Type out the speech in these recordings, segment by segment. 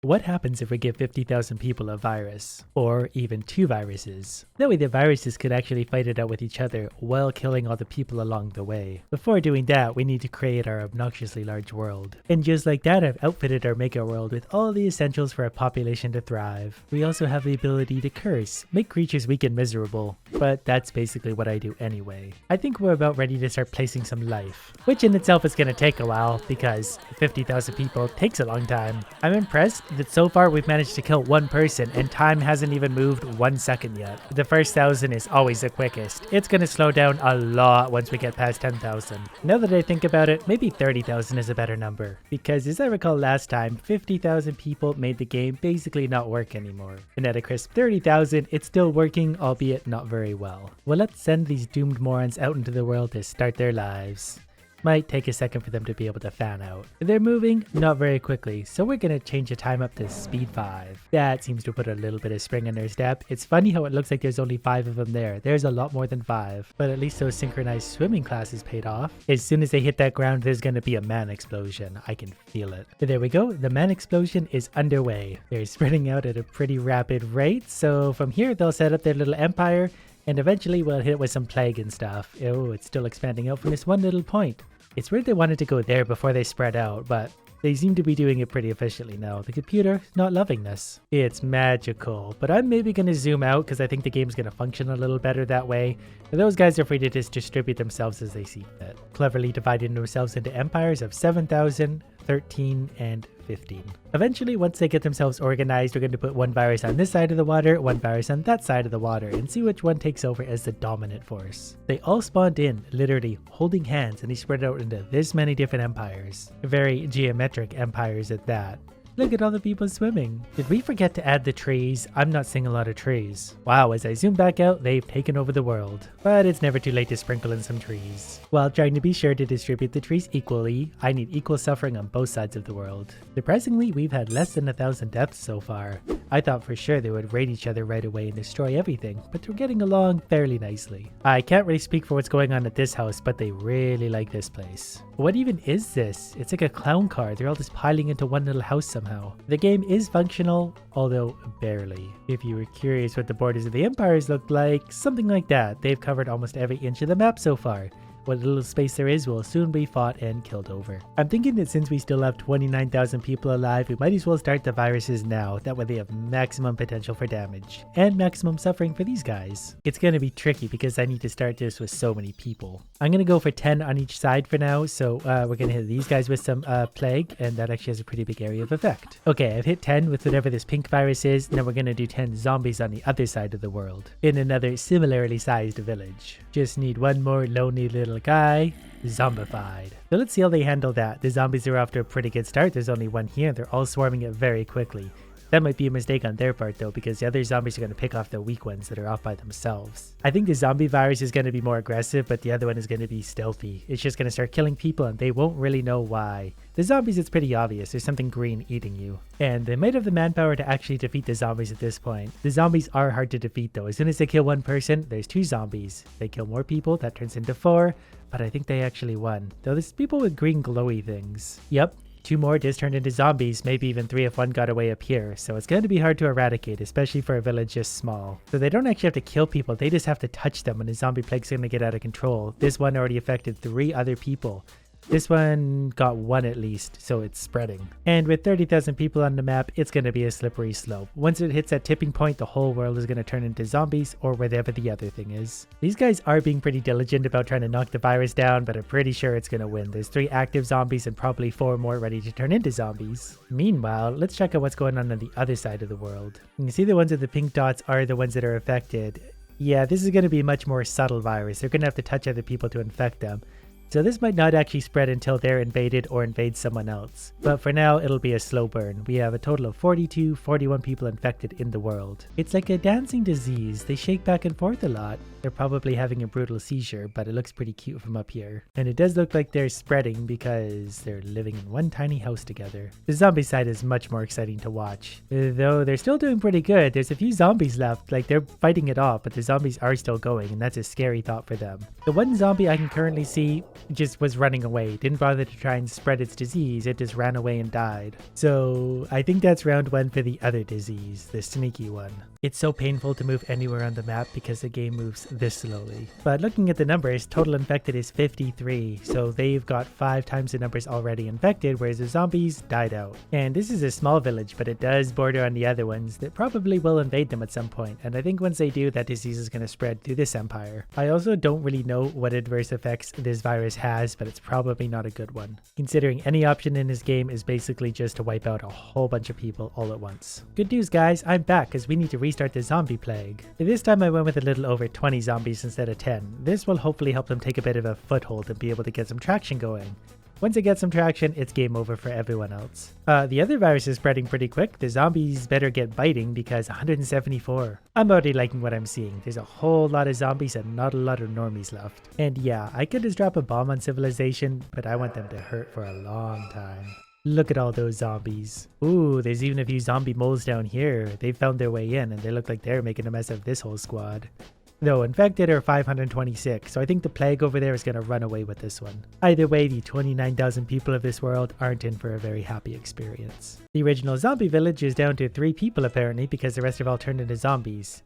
What happens if we give 50,000 people a virus? Or even 2 viruses? That way the viruses could actually fight it out with each other while killing all the people along the way. Before doing that, we need to create our obnoxiously large world. And just like that, I've outfitted our mega world with all the essentials for a population to thrive. We also have the ability to curse, make creatures weak and miserable. But that's basically what I do anyway. I think we're about ready to start placing some life, which in itself is going to take a while because 50,000 people takes a long time. I'm impressed that so far we've managed to kill 1 person and time hasn't even moved 1 second yet. The first 1,000 is always the quickest. It's going to slow down a lot once we get past 10,000. Now that I think about it, maybe 30,000 is a better number, because as I recall last time, 50,000 people made the game basically not work anymore. And at a crisp 30,000, it's still working, albeit not very well. Well, let's send these doomed morons out into the world to start their lives. Might take a second for them to be able to fan out. They're moving not very quickly, so we're going to change the time up to speed 5. That seems to put a little bit of spring in their step. It's funny how it looks like there's only 5 of them there. There's a lot more than 5, but at least those synchronized swimming classes paid off. As soon as they hit that ground, there's going to be a man explosion. I can feel it. But there we go. The man explosion is underway. They're spreading out at a pretty rapid rate, so from here they'll set up their little empire, and eventually we'll hit it with some plague and stuff. Oh, it's still expanding out from this one little point. It's weird they wanted to go there before they spread out, but they seem to be doing it pretty efficiently now. The computer not loving this. It's magical, but I'm maybe going to zoom out because I think the game's going to function a little better that way. And those guys are free to just distribute themselves as they see fit. Cleverly dividing themselves into empires of 7,000, 13, and 15. Eventually, once they get themselves organized, we're going to put 1 virus on this side of the water, 1 virus on that side of the water, and see which one takes over as the dominant force. They all spawned in, literally holding hands, and they spread out into this many different empires. Very geometric empires at that. Look at all the people swimming. Did we forget to add the trees? I'm not seeing a lot of trees. Wow, as I zoom back out, they've taken over the world. But it's never too late to sprinkle in some trees. While trying to be sure to distribute the trees equally, I need equal suffering on both sides of the world. Surprisingly, we've had less than 1,000 deaths so far. I thought for sure they would raid each other right away and destroy everything, but they're getting along fairly nicely. I can't really speak for what's going on at this house, but they really like this place. What even is this? It's like a clown car. They're all just piling into one little house somehow. The game is functional, although barely. If you were curious what the borders of the empires look like, something like that. They've covered almost every inch of the map so far. What little space there is will soon be fought and killed over. I'm thinking that since we still have 29,000 people alive, we might as well start the viruses now. That way they have maximum potential for damage and maximum suffering for these guys. It's going to be tricky because I need to start this with so many people. I'm going to go for 10 on each side for now. So we're going to hit these guys with some plague, and that actually has a pretty big area of effect. Okay, I've hit 10 with whatever this pink virus is. Now we're going to do 10 zombies on the other side of the world in another similarly sized village. Just need one more lonely little guy zombified. So let's see how they handle that. The zombies are off to a pretty good start. There's only 1 here. They're all swarming it very quickly. That might be a mistake on their part though, because the other zombies are going to pick off the weak ones that are off by themselves. I think the zombie virus is going to be more aggressive, but the other one is going to be stealthy. It's just going to start killing people and they won't really know why. The zombies, it's pretty obvious. There's something green eating you. And they might have the manpower to actually defeat the zombies at this point. The zombies are hard to defeat though. As soon as they kill 1 person, there's 2 zombies. They kill more people, that turns into 4. But I think they actually won. Though there's people with green glowy things. Yep. 2 more just turned into zombies, maybe even 3 if one got away up here, so it's going to be hard to eradicate, especially for a village this small. So they don't actually have to kill people, they just have to touch them when the zombie plague's going to get out of control. This one already affected 3 other people. This one got 1 at least, so it's spreading. And with 30,000 people on the map, it's going to be a slippery slope. Once it hits that tipping point, the whole world is going to turn into zombies or whatever the other thing is. These guys are being pretty diligent about trying to knock the virus down, but I'm pretty sure it's going to win. There's 3 active zombies and probably 4 more ready to turn into zombies. Meanwhile, let's check out what's going on the other side of the world. You can see the ones with the pink dots are the ones that are affected. Yeah, this is going to be a much more subtle virus. They're going to have to touch other people to infect them. So this might not actually spread until they're invaded or invade someone else. But for now, it'll be a slow burn. We have a total of 41 people infected in the world. It's like a dancing disease. They shake back and forth a lot. They're probably having a brutal seizure, but it looks pretty cute from up here. And it does look like they're spreading because they're living in one tiny house together. The zombie side is much more exciting to watch. Though they're still doing pretty good. There's a few zombies left. Like, they're fighting it off, but the zombies are still going, and that's a scary thought for them. The one zombie I can currently see just was running away. Didn't bother to try and spread its disease. It just ran away and died. So I think that's round 1 for the other disease, the sneaky one. It's so painful to move anywhere on the map because the game moves this slowly. But looking at the numbers, total infected is 53. So they've got 5 times the numbers already infected, whereas the zombies died out. And this is a small village, but it does border on the other ones that probably will invade them at some point. And I think once they do, that disease is going to spread through this empire. I also don't really know what adverse effects this virus has, but it's probably not a good one, considering any option in this game is basically just to wipe out a whole bunch of people all at once. Good news guys, I'm back because we need to restart the zombie plague. This time I went with a little over 20 zombies instead of 10. This will hopefully help them take a bit of a foothold and be able to get some traction going. Once it gets some traction, it's game over for everyone else. The other virus is spreading pretty quick. The zombies better get biting because 174. I'm already liking what I'm seeing. There's a whole lot of zombies and not a lot of normies left. And yeah, I could just drop a bomb on civilization, but I want them to hurt for a long time. Look at all those zombies. Ooh, there's even a few zombie moles down here. They found their way in and they look like they're making a mess of this whole squad. Though infected are 526, so I think the plague over there is going to run away with this one. Either way, the 29,000 people of this world aren't in for a very happy experience. The original zombie village is down to 3 people apparently because the rest have all turned into zombies.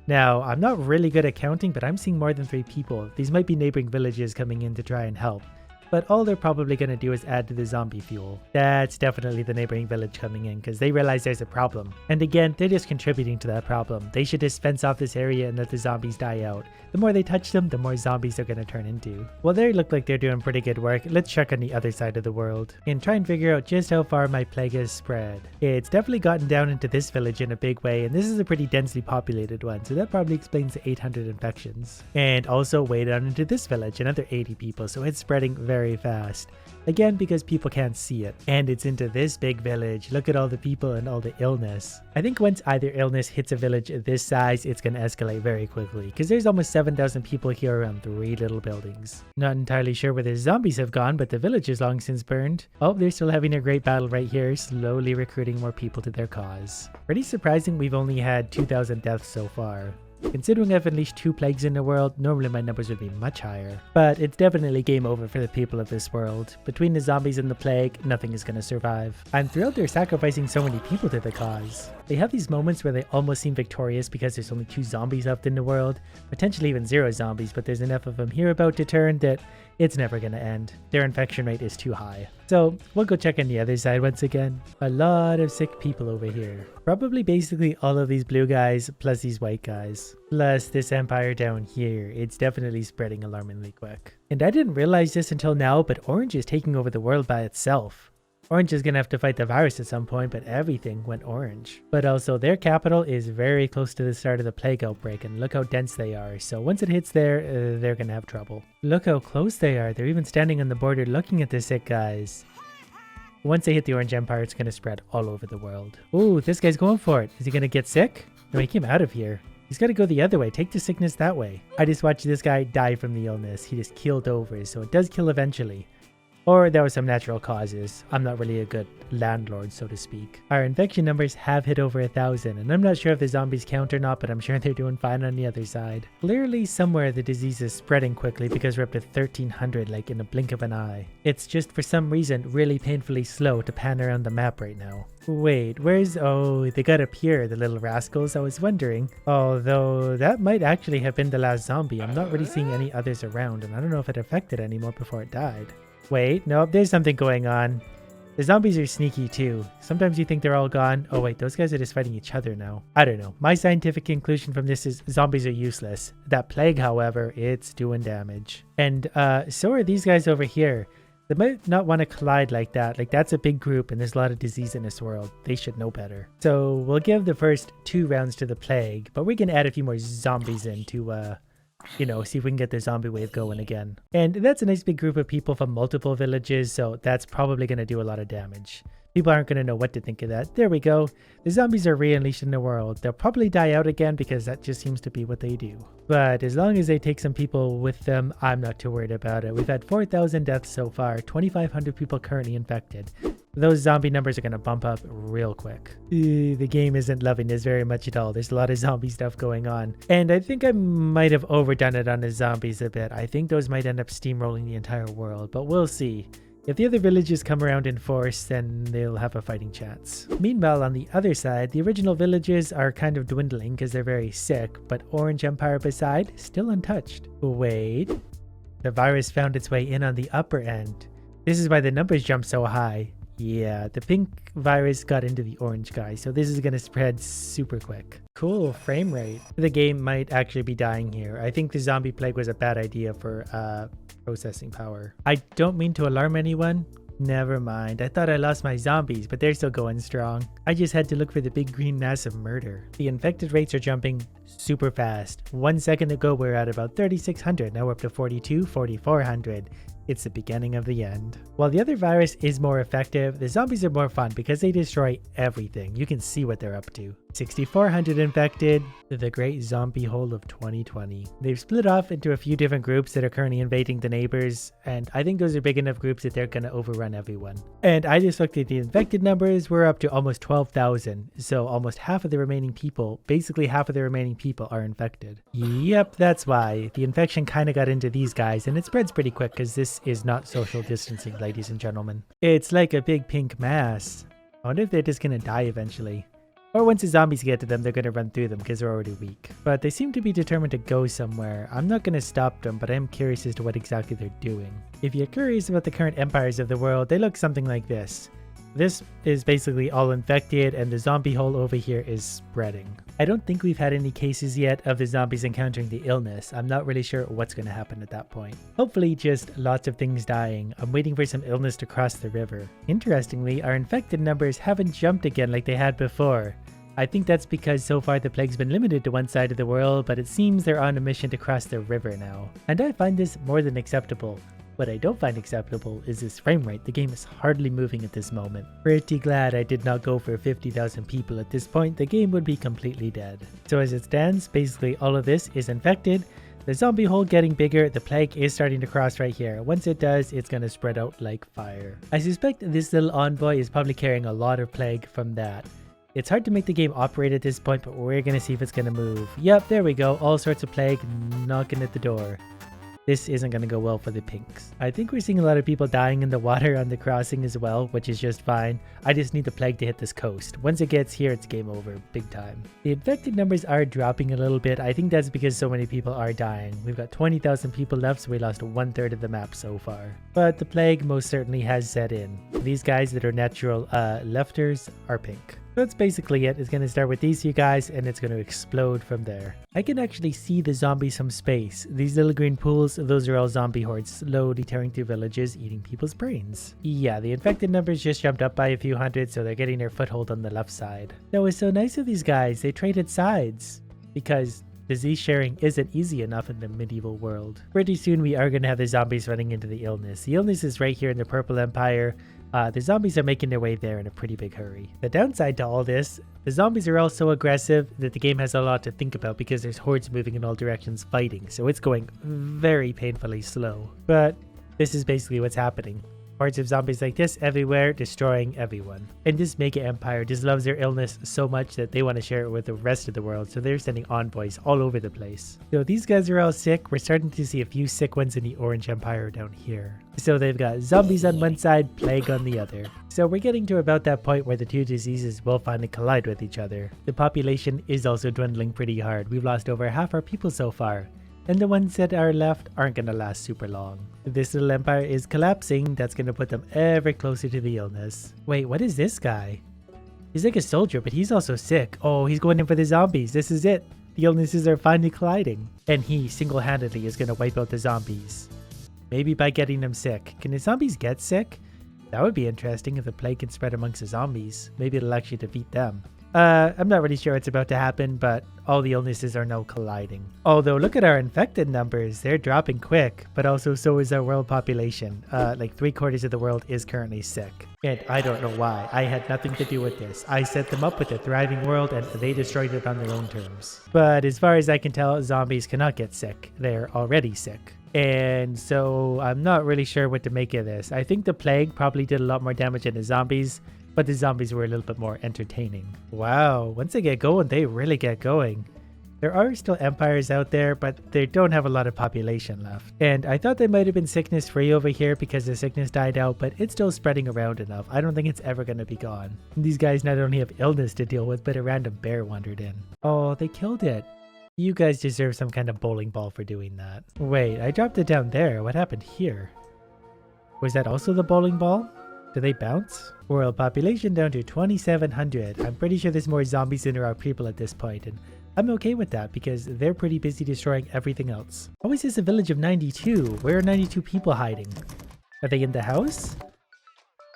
Now, I'm not really good at counting, but I'm seeing more than 3 people. These might be neighboring villages coming in to try and help. But all they're probably going to do is add to the zombie fuel. That's definitely the neighboring village coming in because they realize there's a problem. And again, they're just contributing to that problem. They should just fence off this area and let the zombies die out. The more they touch them, the more zombies they're going to turn into. Well, they look like they're doing pretty good work. Let's check on the other side of the world and try and figure out just how far my plague has spread. It's definitely gotten down into this village in a big way, and this is a pretty densely populated one, so that probably explains the 800 infections. And also way down into this village, another 80 people, so it's spreading very fast. Again, because people can't see it. And it's into this big village. Look at all the people and all the illness. I think once either illness hits a village this size, it's going to escalate very quickly. Because there's almost 7,000 people here around 3 little buildings. Not entirely sure where the zombies have gone, but the village is long since burned. Oh, they're still having a great battle right here, slowly recruiting more people to their cause. Pretty surprising we've only had 2,000 deaths so far. Considering I've unleashed 2 plagues in the world, normally my numbers would be much higher. But it's definitely game over for the people of this world. Between the zombies and the plague, nothing is going to survive. I'm thrilled they're sacrificing so many people to the cause. They have these moments where they almost seem victorious because there's only 2 zombies left in the world, potentially even 0 zombies, but there's enough of them here about to turn that it's never going to end. Their infection rate is too high. So we'll go check on the other side once again. A lot of sick people over here. Probably basically all of these blue guys plus these white guys. Plus this empire down here. It's definitely spreading alarmingly quick. And I didn't realize this until now, but Orange is taking over the world by itself. Orange is going to have to fight the virus at some point, but everything went orange. But also their capital is very close to the start of the plague outbreak, and look how dense they are. So once it hits there, they're going to have trouble. Look how close they are. They're even standing on the border looking at the sick guys. Once they hit the Orange Empire, it's going to spread all over the world. Ooh, this guy's going for it. Is he going to get sick? No, he came out of here. He's got to go the other way. Take the sickness that way. I just watched this guy die from the illness. He just keeled over, so it does kill eventually. Or there were some natural causes. I'm not really a good landlord, so to speak. Our infection numbers have hit over 1,000, and I'm not sure if the zombies count or not, but I'm sure they're doing fine on the other side. Clearly somewhere the disease is spreading quickly because we're up to 1,300 like in a blink of an eye. It's just for some reason really painfully slow to pan around the map right now. Wait, where's... oh, they got up here, the little rascals. I was wondering. Although that might actually have been the last zombie. I'm not really seeing any others around, and I don't know if it affected anymore before it died. Wait, nope, there's something going on. The zombies are sneaky too. Sometimes you think they're all gone. Oh wait, those guys are just fighting each other now. I don't know. My scientific conclusion from this is zombies are useless. That plague, however, it's doing damage. And so are these guys over here. They might not want to collide like that. Like, that's a big group and there's a lot of disease in this world. They should know better. So we'll give the first 2 rounds to the plague, but we can add a few more zombies in to you know, see if we can get the zombie wave going again. And that's a nice big group of people from multiple villages, so that's probably going to do a lot of damage. People aren't going to know what to think of that. There we go. The zombies are re-unleashed in the world. They'll probably die out again because that just seems to be what they do. But as long as they take some people with them, I'm not too worried about it. We've had 4,000 deaths so far, 2,500 people currently infected. those zombie numbers are going to bump up real quick. The game isn't loving this very much at all. There's a lot of zombie stuff going on. And I think I might have overdone it on the zombies a bit. I think those might end up steamrolling the entire world, but we'll see. If the other villages come around in force, then they'll have a fighting chance. Meanwhile, on the other side, the original villages are kind of dwindling because they're very sick, but Orange Empire beside, still untouched. Wait, the virus found its way in on the upper end. This is why the numbers jump so high. Yeah, the pink virus got into the orange guy, so this is going to spread super quick. Cool frame rate. The game might actually be dying here. I think the zombie plague was a bad idea for processing power. I don't mean to alarm anyone. Never mind. I thought I lost my zombies, but they're still going strong. I just had to look for the big green mass of murder. The infected rates are jumping super fast. 1 second ago, we were at about 3,600. Now we're up to 4,400. It's the beginning of the end. While the other virus is more effective, the zombies are more fun because they destroy everything. You can see what they're up to. 6,400 infected, the great zombie hole of 2020. They've split off into a few different groups that are currently invading the neighbors, and I think those are big enough groups that they're gonna overrun everyone. And I just looked at the infected numbers, we're up to almost 12,000, so almost half of the remaining people, basically half of the remaining people are infected. Yep, that's why. The infection kind of got into these guys, and it spreads pretty quick because this is not social distancing, ladies and gentlemen. It's like a big pink mass. I wonder if they're just gonna die eventually. Or once the zombies get to them, they're gonna run through them because they're already weak. But they seem to be determined to go somewhere. I'm not gonna stop them, but I am curious as to what exactly they're doing. If you're curious about the current empires of the world, they look something like this. This is basically all infected, and the zombie hole over here is spreading. I don't think we've had any cases yet of the zombies encountering the illness. I'm not really sure what's going to happen at that point. Hopefully just lots of things dying. I'm waiting for some illness to cross the river. Interestingly, our infected numbers haven't jumped again like they had before. I think that's because so far the plague's been limited to one side of the world, but it seems they're on a mission to cross the river now. And I find this more than acceptable. What I don't find acceptable is this frame rate. The game is hardly moving at this moment. Pretty glad I did not go for 50,000 people at this point. The game would be completely dead. So as it stands, basically all of this is infected. The zombie hole getting bigger, the plague is starting to cross right here. Once it does, it's going to spread out like fire. I suspect this little envoy is probably carrying a lot of plague from that. It's hard to make the game operate at this point, but we're going to see if it's going to move. Yep, there we go. All sorts of plague knocking at the door. This isn't going to go well for the pinks. I think we're seeing a lot of people dying in the water on the crossing as well, which is just fine. I just need the plague to hit this coast. Once it gets here, it's game over, big time. The infected numbers are dropping a little bit. I think that's because so many people are dying. We've got 20,000 people left, so we lost 1/3 of the map so far. But the plague most certainly has set in. These guys that are natural lefters are pink. That's basically it. It's going to start with these few guys and it's going to explode from there. I can actually see the zombies from space. These little green pools, those are all zombie hordes slowly tearing through villages, eating people's brains. Yeah, the infected numbers just jumped up by a few hundred, so they're getting their foothold on the left side. That was so nice of these guys. They traded sides because disease sharing isn't easy enough in the medieval world. Pretty soon we are going to have the zombies running into the illness. The illness is right here in the Purple Empire. The zombies are making their way there in a pretty big hurry. The downside to all this, the zombies are all so aggressive that the game has a lot to think about because there's hordes moving in all directions fighting, so it's going very painfully slow. But this is basically what's happening. Hordes of zombies like this everywhere, destroying everyone. And this mega empire just loves their illness so much that they want to share it with the rest of the world, so they're sending envoys all over the place. So these guys are all sick. We're starting to see a few sick ones in the Orange Empire down here. So they've got zombies on one side, plague on the other. So we're getting to about that point where the two diseases will finally collide with each other. The population is also dwindling pretty hard. We've lost over half our people so far. And the ones that are left aren't going to last super long. This little empire is collapsing. That's going to put them ever closer to the illness. Wait, what is this guy? He's like a soldier, but he's also sick. Oh, he's going in for the zombies. This is it. The illnesses are finally colliding. And he single-handedly is going to wipe out the zombies. Maybe by getting them sick. Can the zombies get sick? That would be interesting if the plague can spread amongst the zombies. Maybe it'll actually defeat them. I'm not really sure what's about to happen, but all the illnesses are now colliding. Although, look at our infected numbers. They're dropping quick, but also so is our world population. Like 3/4 of the world is currently sick. And I don't know why. I had nothing to do with this. I set them up with a thriving world and they destroyed it on their own terms. But as far as I can tell, zombies cannot get sick. They're already sick. And so I'm not really sure what to make of this. I think the plague probably did a lot more damage than the zombies, but the zombies were a little bit more entertaining. Wow, once they get going, they really get going. There are still empires out there, but they don't have a lot of population left. And I thought they might have been sickness free over here because the sickness died out, but it's still spreading around enough. I don't think it's ever going to be gone. And these guys not only have illness to deal with, but a random bear wandered in. Oh, they killed it. You guys deserve some kind of bowling ball for doing that. Wait, I dropped it down there. What happened here? Was that also the bowling ball? Do they bounce? World population down to 2,700. I'm pretty sure there's more zombies than there are people at this point, and I'm okay with that because they're pretty busy destroying everything else. How is this a village of 92? Where are 92 people hiding? Are they in the house?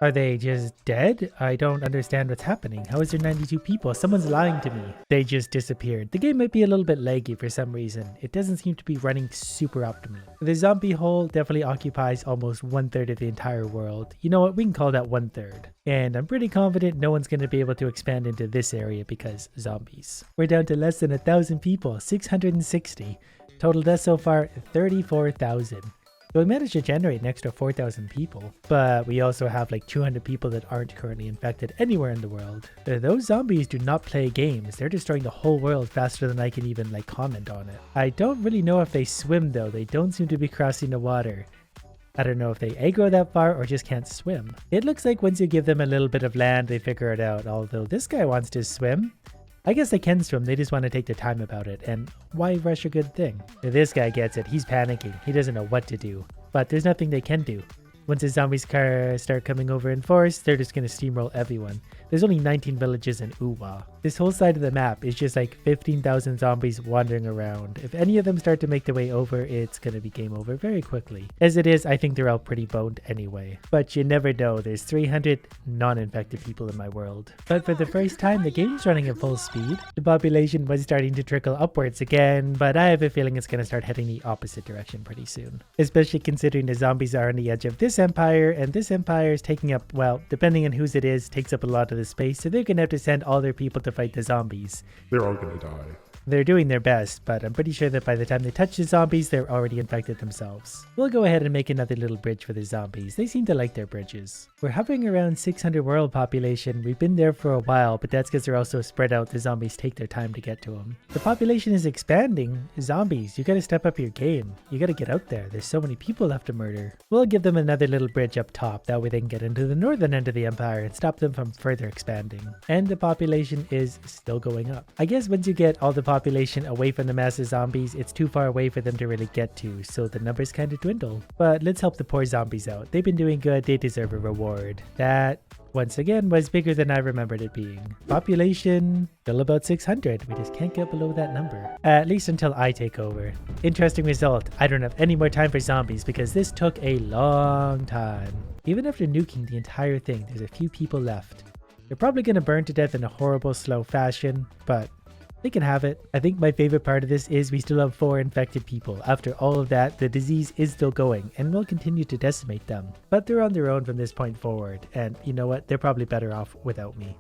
Are they just dead? I don't understand what's happening. How is there 92 people? Someone's lying to me. They just disappeared. The game might be a little bit laggy for some reason. It doesn't seem to be running super optimally. The zombie hole definitely occupies almost 1/3 of the entire world. You know what? We can call that 1/3. And I'm pretty confident no one's going to be able to expand into this area because zombies. We're down to less than 1,000 people, 660. Total deaths so far, 34,000. So we managed to generate an extra 4,000 people, but we also have like 200 people that aren't currently infected anywhere in the world. Those zombies do not play games. They're destroying the whole world faster than I can even like comment on it. I don't really know if they swim though. They don't seem to be crossing the water. I don't know if they aggro that far or just can't swim. It looks like once you give them a little bit of land, they figure it out. Although this guy wants to swim. I guess they can swim, they just want to take their time about it, and why rush a good thing? This guy gets it, he's panicking, he doesn't know what to do, but there's nothing they can do. Once the zombies start coming over in force, they're just going to steamroll everyone. There's only 19 villages in Uwa. This whole side of the map is just like 15,000 zombies wandering around. If any of them start to make their way over, it's going to be game over very quickly. As it is, I think they're all pretty boned anyway. But you never know, there's 300 non-infected people in my world. But for the first time, the game's running at full speed. The population was starting to trickle upwards again, but I have a feeling it's going to start heading the opposite direction pretty soon. Especially considering the zombies are on the edge of this empire, and this empire is taking up, well, depending on whose it is, takes up a lot of the space, so they're gonna have to send all their people to fight the zombies. They're all gonna die. They're doing their best, but I'm pretty sure that by the time they touch the zombies, they're already infected themselves. We'll go ahead and make another little bridge for the zombies. They seem to like their bridges. We're hovering around 600 world population. We've been there for a while, but that's because they're also spread out. The zombies take their time to get to them. The population is expanding. Zombies, you gotta step up your game. You gotta get out there. There's so many people left to murder. We'll give them another little bridge up top. That way they can get into the northern end of the empire and stop them from further expanding. And the population is still going up. I guess once you get all the population away from the massive zombies, it's too far away for them to really get to, so the numbers kind of dwindle. But let's help the poor zombies out. They've been doing good, they deserve a reward. That, once again, was bigger than I remembered it being. Population, still about 600. We just can't get below that number. At least until I take over. Interesting result. I don't have any more time for zombies because this took a long time. Even after nuking the entire thing, there's a few people left. They're probably going to burn to death in a horrible, slow fashion, but they can have it. I think my favorite part of this is we still have 4 infected people. After all of that, the disease is still going and will continue to decimate them. But they're on their own from this point forward, and you know what? They're probably better off without me.